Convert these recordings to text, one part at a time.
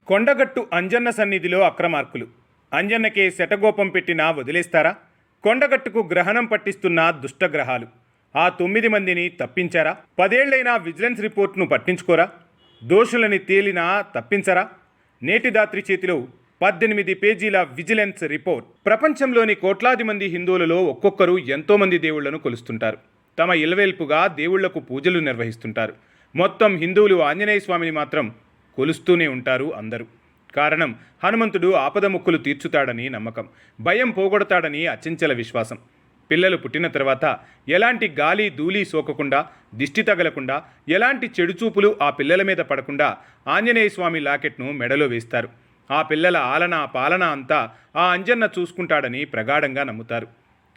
కొండగట్టు అంజన్న సన్నిధిలో అక్రమార్కులు. అంజన్నకే శటగోపం పెట్టినా వదిలేస్తారా? కొండగట్టుకు గ్రహణం పట్టిస్తున్న దుష్టగ్రహాలు. ఆ 9 మందిని తప్పించారా? 10 ఏళ్లైనా విజిలెన్స్ రిపోర్ట్ను పట్టించుకోరా? దోషులని తేలినా తప్పించరా? నేటి దాత్రి చేతిలో 18 పేజీల విజిలెన్స్ రిపోర్ట్. ప్రపంచంలోని కోట్లాది మంది హిందువులలో ఒక్కొక్కరు ఎంతోమంది దేవుళ్లను కొలుస్తుంటారు. తమ ఇలవేల్పుగా దేవుళ్లకు పూజలు నిర్వహిస్తుంటారు. మొత్తం హిందువులు ఆంజనేయ స్వామిని మాత్రం కొలుస్తూనే ఉంటారు అందరూ. కారణం, హనుమంతుడు ఆపద మొక్కులు తీర్చుతాడని నమ్మకం, భయం పోగొడతాడని అచంచల విశ్వాసం. పిల్లలు పుట్టిన తర్వాత ఎలాంటి గాలి ధూళి సోకకుండా, దిష్టి తగలకుండా, ఎలాంటి చెడుచూపులు ఆ పిల్లల మీద పడకుండా ఆంజనేయ స్వామి లాకెట్ను మెడలో వేస్తారు. ఆ పిల్లల ఆలన పాలన అంతా ఆ అంజన్న చూసుకుంటాడని ప్రగాఢంగా నమ్ముతారు.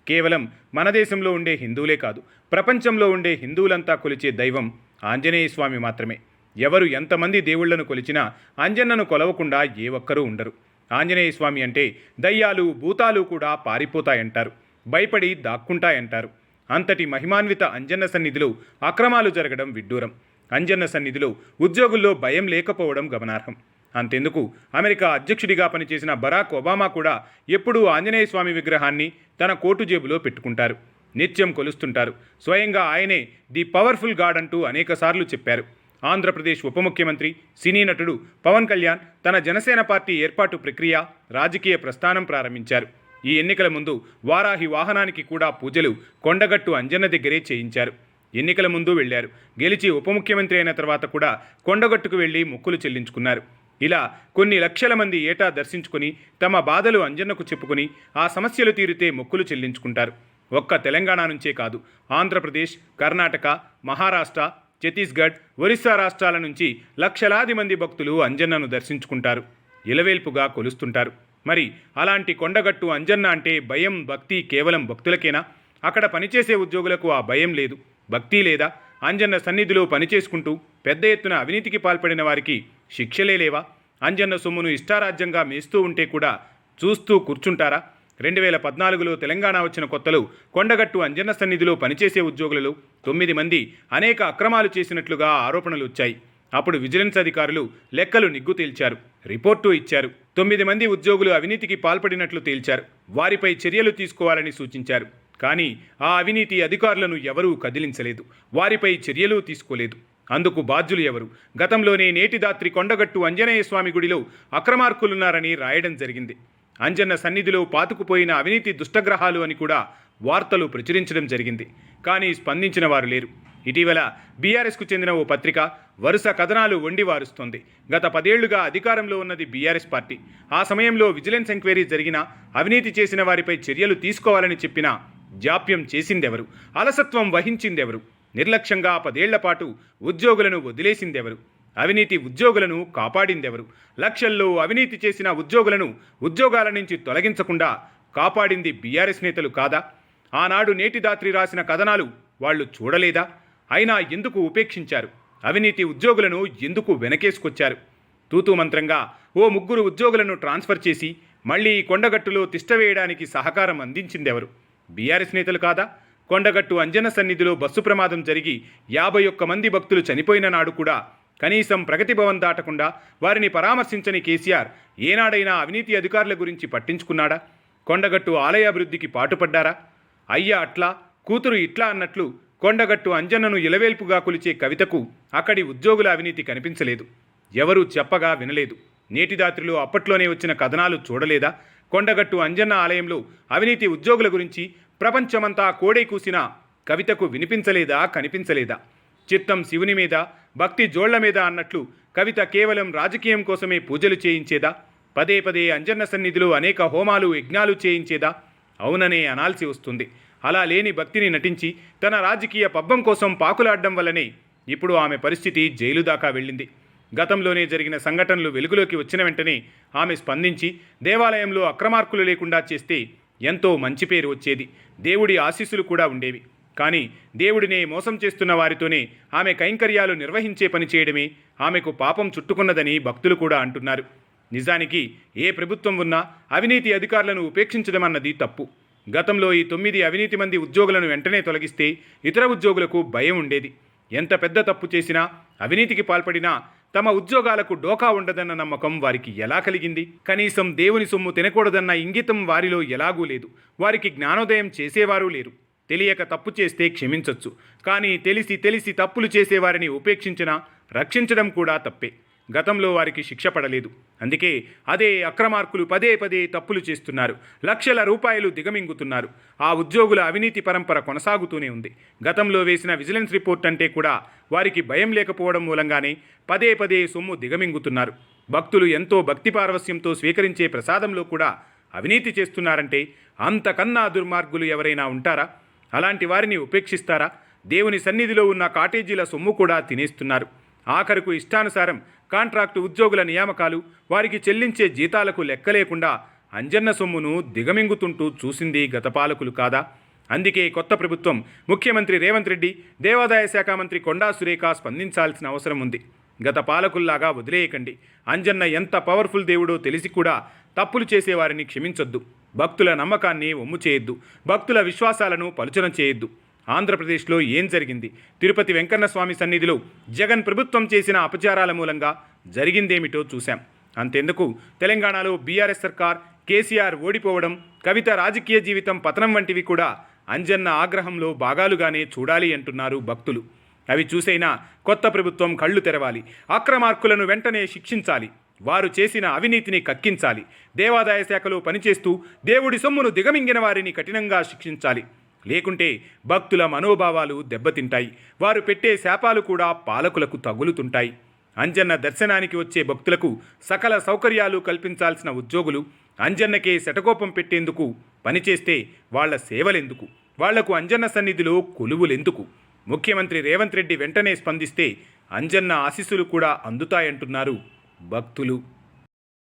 కేవలం మన దేశంలో ఉండే హిందువులే కాదు, ప్రపంచంలో ఉండే హిందువులంతా కొలిచే దైవం ఆంజనేయ స్వామి మాత్రమే. ఎవరు ఎంతమంది దేవుళ్లను కొలిచినా అంజన్నను కొలవకుండా ఏ ఒక్కరూ ఉండరు. ఆంజనేయ స్వామి అంటే దయ్యాలు భూతాలు కూడా పారిపోతాయంటారు, భయపడి దాక్కుంటాయంటారు. అంతటి మహిమాన్విత అంజన్న సన్నిధిలో అక్రమాలు జరగడం విడ్డూరం. అంజన్న సన్నిధిలో ఉద్యోగుల్లో భయం లేకపోవడం గమనార్హం. అంతెందుకు, అమెరికా అధ్యక్షుడిగా పనిచేసిన బరాక్ ఒబామా కూడా ఎప్పుడూ ఆంజనేయ స్వామి విగ్రహాన్ని తన కోటు జేబులో పెట్టుకుంటారు, నిత్యం కొలుస్తుంటారు. స్వయంగా ఆయనే ది పవర్ఫుల్ గాడ్ అంటూ అనేకసార్లు చెప్పారు. ఆంధ్రప్రదేశ్ ఉప ముఖ్యమంత్రి, సినీ నటుడు పవన్ కళ్యాణ్ తన జనసేన పార్టీ ఏర్పాటు ప్రక్రియ, రాజకీయ ప్రస్థానం ప్రారంభించారు. ఈ ఎన్నికల ముందు వారాహి వాహనానికి కూడా పూజలు కొండగట్టు అంజన్న దగ్గరే చేయించారు. ఎన్నికల ముందు వెళ్లారు. గెలిచి ఉప ముఖ్యమంత్రి అయిన తర్వాత కూడా కొండగట్టుకు వెళ్లి మొక్కులు చెల్లించుకున్నారు. ఇలా కొన్ని లక్షల మంది ఏటా దర్శించుకుని తమ బాధలు అంజన్నకు చెప్పుకుని ఆ సమస్యలు తీరితే మొక్కులు చెల్లించుకుంటారు. ఒక్క తెలంగాణ నుంచే కాదు, ఆంధ్రప్రదేశ్, కర్ణాటక, మహారాష్ట్ర, ఛత్తీస్గఢ్, ఒరిస్సా రాష్ట్రాల నుంచి లక్షలాది మంది భక్తులు అంజన్నను దర్శించుకుంటారు, ఇలవేల్పుగా కొలుస్తుంటారు. మరి అలాంటి కొండగట్టు అంజన్న అంటే భయం, భక్తి కేవలం భక్తులకేనా? అక్కడ పనిచేసే ఉద్యోగులకు ఆ భయం లేదు, భక్తి లేదా? అంజన్న సన్నిధిలో పనిచేసుకుంటూ పెద్ద ఎత్తున అవినీతికి పాల్పడిన వారికి శిక్షలే లేవా? అంజన్న సొమ్మును ఇష్టారాజ్యంగా మేస్తూ ఉంటే కూడా చూస్తూ కూర్చుంటారా? 2014లో తెలంగాణ వచ్చిన కొత్తలో కొండగట్టు అంజన్న సన్నిధిలో పనిచేసే ఉద్యోగులలో 9 మంది అనేక అక్రమాలు చేసినట్లుగా ఆరోపణలు వచ్చాయి. అప్పుడు విజిలెన్స్ అధికారులు లెక్కలు నిగ్గు తేల్చారు, రిపోర్టు ఇచ్చారు. 9 మంది ఉద్యోగులు అవినీతికి పాల్పడినట్లు తేల్చారు. వారిపై చర్యలు తీసుకోవాలని సూచించారు. కానీ ఆ అవినీతి అధికారులను ఎవరూ కదిలించలేదు, వారిపై చర్యలు తీసుకోలేదు. అందుకు బాధ్యులు ఎవరు? గతంలోనే నేటి దాత్రి కొండగట్టు ఆంజనేయ స్వామి గుడిలో అక్రమార్కులున్నారని రాయడం జరిగింది. అంజన్న సన్నిధిలో పాతుకుపోయిన అవినీతి దుష్టగ్రహాలు అని కూడా వార్తలు ప్రచురించడం జరిగింది. కానీ స్పందించిన వారు లేరు. ఇటీవల బీఆర్ఎస్కు చెందిన ఓ పత్రిక వరుస కథనాలు వండి వారుస్తోంది. గత 10 ఏళ్లుగా అధికారంలో ఉన్నది బీఆర్ఎస్ పార్టీ. ఆ సమయంలో విజిలెన్స్ ఎంక్వైరీ జరిగినా, అవినీతి చేసిన వారిపై చర్యలు తీసుకోవాలని చెప్పినా జాప్యం చేసిందెవరు? అలసత్వం వహించిందెవరు? నిర్లక్ష్యంగా 10 ఏళ్ల పాటు ఉద్యోగులను వదిలేసిందెవరు? అవినీతి ఉద్యోగులను కాపాడిందెవరు? లక్షల్లో అవినీతి చేసిన ఉద్యోగులను ఉద్యోగాల నుంచి తొలగించకుండా కాపాడింది బీఆర్ఎస్ నేతలు కాదా? ఆనాడు నేటి దాత్రి రాసిన కథనాలు వాళ్లు చూడలేదా? అయినా ఎందుకు ఉపేక్షించారు? అవినీతి ఉద్యోగులను ఎందుకు వెనకేసుకొచ్చారు? తూతూ మంత్రంగా ఓ 3 ఉద్యోగులను ట్రాన్స్ఫర్ చేసి మళ్లీ కొండగట్టులో తిష్టవేయడానికి సహకారం అందించిందెవరు? బీఆర్ఎస్ నేతలు కాదా? కొండగట్టు అంజన్న సన్నిధిలో బస్సు ప్రమాదం జరిగి 51 మంది భక్తులు చనిపోయిన నాడు కూడా కనీసం ప్రగతి భవన్ దాటకుండా వారిని పరామర్శించని కేసీఆర్ ఏనాడైనా అవినీతి అధికారుల గురించి పట్టించుకున్నాడా? కొండగట్టు ఆలయ అభివృద్ధికి పాటుపడ్డారా? అయ్య అట్లా, కూతురు ఇట్లా అన్నట్లు కొండగట్టు అంజన్నను ఇలవేల్పుగా కొలిచే కవితకు అక్కడి ఉద్యోగుల అవినీతి కనిపించలేదు. ఎవరూ చెప్పగా వినలేదు. నేటిదాత్రిలో అప్పట్లోనే వచ్చిన కథనాలు చూడలేదా? కొండగట్టు అంజన్న ఆలయంలో అవినీతి ఉద్యోగుల గురించి ప్రపంచమంతా కోడై కూసిన కవితకు వినిపించలేదా, కనిపించలేదా? చిత్తం శివుని మీద, భక్తి జోళ్ల మీద అన్నట్లు కవిత కేవలం రాజకీయం కోసమే పూజలు చేయించేదా? పదే పదే అంజన్న సన్నిధిలో అనేక హోమాలు, యజ్ఞాలు చేయించేదా? అవుననే అనాల్సి వస్తుంది. అలా లేని భక్తిని నటించి తన రాజకీయ పబ్బం కోసం పాకులాడడం వల్లనే ఇప్పుడు ఆమె పరిస్థితి జైలు దాకా వెళ్ళింది. గతంలోనే జరిగిన సంఘటనలు వెలుగులోకి వచ్చిన వెంటనే ఆమె స్పందించి దేవాలయంలో అక్రమార్కులు లేకుండా చేస్తే ఎంతో మంచి పేరు వచ్చేది, దేవుడి ఆశీస్సులు కూడా ఉండేవి. కానీ దేవుడినే మోసం చేస్తున్న వారితోనే ఆమె కైంకర్యాలు నిర్వహించే పని చేయడమే ఆమెకు పాపం చుట్టుకున్నదని భక్తులు కూడా అంటున్నారు. నిజానికి ఏ ప్రభుత్వం ఉన్నా అవినీతి అధికారులను ఉపేక్షించడం అన్నది తప్పు. గతంలో ఈ 9 అవినీతి మంది ఉద్యోగులను వెంటనే తొలగిస్తే ఇతర ఉద్యోగులకు భయం ఉండేది. ఎంత పెద్ద తప్పు చేసినా అవినీతికి పాల్పడినా తమ ఉద్యోగాలకు డోకా ఉండదన్న నమ్మకం వారికి ఎలా కలిగింది? కనీసం దేవుని సొమ్ము తినకూడదన్న ఇంగితం వారిలో ఎలాగూ లేదు. వారికి జ్ఞానోదయం చేసేవారూ లేరు. తెలియక తప్పు చేస్తే క్షమించొచ్చు, కానీ తెలిసి తెలిసి తప్పులు చేసేవారిని ఉపేక్షించినా రక్షించడం కూడా తప్పే. గతంలో వారికి శిక్ష పడలేదు. అందుకే అదే అక్రమార్కులు పదే పదే తప్పులు చేస్తున్నారు. లక్షల రూపాయలు దిగమింగుతున్నారు. ఆ ఉద్యోగుల అవినీతి పరంపర కొనసాగుతూనే ఉంది. గతంలో వేసిన విజిలెన్స్ రిపోర్ట్ అంటే కూడా వారికి భయం లేకపోవడం మూలంగానే పదే పదే సొమ్ము దిగమింగుతున్నారు. భక్తులు ఎంతో భక్తి పారవస్యంతో స్వీకరించే ప్రసాదంలో కూడా అవినీతి చేస్తున్నారంటే అంతకన్నా దుర్మార్గులు ఎవరైనా ఉంటారా? అలాంటి వారిని ఉపేక్షిస్తారా? దేవుని సన్నిధిలో ఉన్న కాటేజీల సొమ్ము కూడా తినేస్తున్నారు. ఆఖరుకు ఇష్టానుసారం కాంట్రాక్టు ఉద్యోగుల నియామకాలు, వారికి చెల్లించే జీతాలకు లెక్కలేకుండా అంజన్న సొమ్మును దిగమింగుతుంటూ చూసింది గత పాలకులు కాదా? అందుకే కొత్త ప్రభుత్వం, ముఖ్యమంత్రి రేవంత్ రెడ్డి, దేవాదాయ శాఖ మంత్రి కొండా సురేఖ స్పందించాల్సిన అవసరం ఉంది. గత పాలకుల్లాగా వదిలేయకండి. అంజన్న ఎంత పవర్ఫుల్ దేవుడో తెలిసి కూడా తప్పులు చేసేవారిని క్షమించొద్దు. భక్తుల నమ్మకాన్ని ఒమ్ము చేయొద్దు. భక్తుల విశ్వాసాలను పలుచన చేయొద్దు. ఆంధ్రప్రదేశ్లో ఏం జరిగింది? తిరుపతి వెంకన్న స్వామి సన్నిధిలో జగన్ ప్రభుత్వం చేసిన అపచారాల మూలంగా జరిగిందేమిటో చూశాం. అంతెందుకు, తెలంగాణలో బీఆర్ఎస్ సర్కార్, కేసీఆర్ ఓడిపోవడం, కవిత రాజకీయ జీవితం పతనం వంటివి కూడా అంజన్న ఆగ్రహంలో భాగాలుగానే చూడాలి అంటున్నారు భక్తులు. అవి చూసైనా కొత్త ప్రభుత్వం కళ్ళు తెరవాలి. అక్రమార్కులను వెంటనే శిక్షించాలి. వారు చేసిన అవినీతిని కక్కించాలి. దేవాదాయ శాఖలో పనిచేస్తూ దేవుడి సొమ్మును దిగమింగిన వారిని కఠినంగా శిక్షించాలి. లేకుంటే భక్తుల మనోభావాలు దెబ్బతింటాయి. వారు పెట్టే శాపాలు కూడా పాలకులకు తగులుతుంటాయి. అంజన్న దర్శనానికి వచ్చే భక్తులకు సకల సౌకర్యాలు కల్పించాల్సిన ఉద్యోగులు అంజన్నకే శటకోపం పెట్టేందుకు పనిచేస్తే వాళ్ల సేవలెందుకు? వాళ్లకు అంజన్న సన్నిధిలో కొలువులెందుకు? ముఖ్యమంత్రి రేవంత్ రెడ్డి వెంటనే స్పందిస్తే అంజన్న ఆశీస్సులు కూడా అందుతాయంటున్నారు భక్తులు.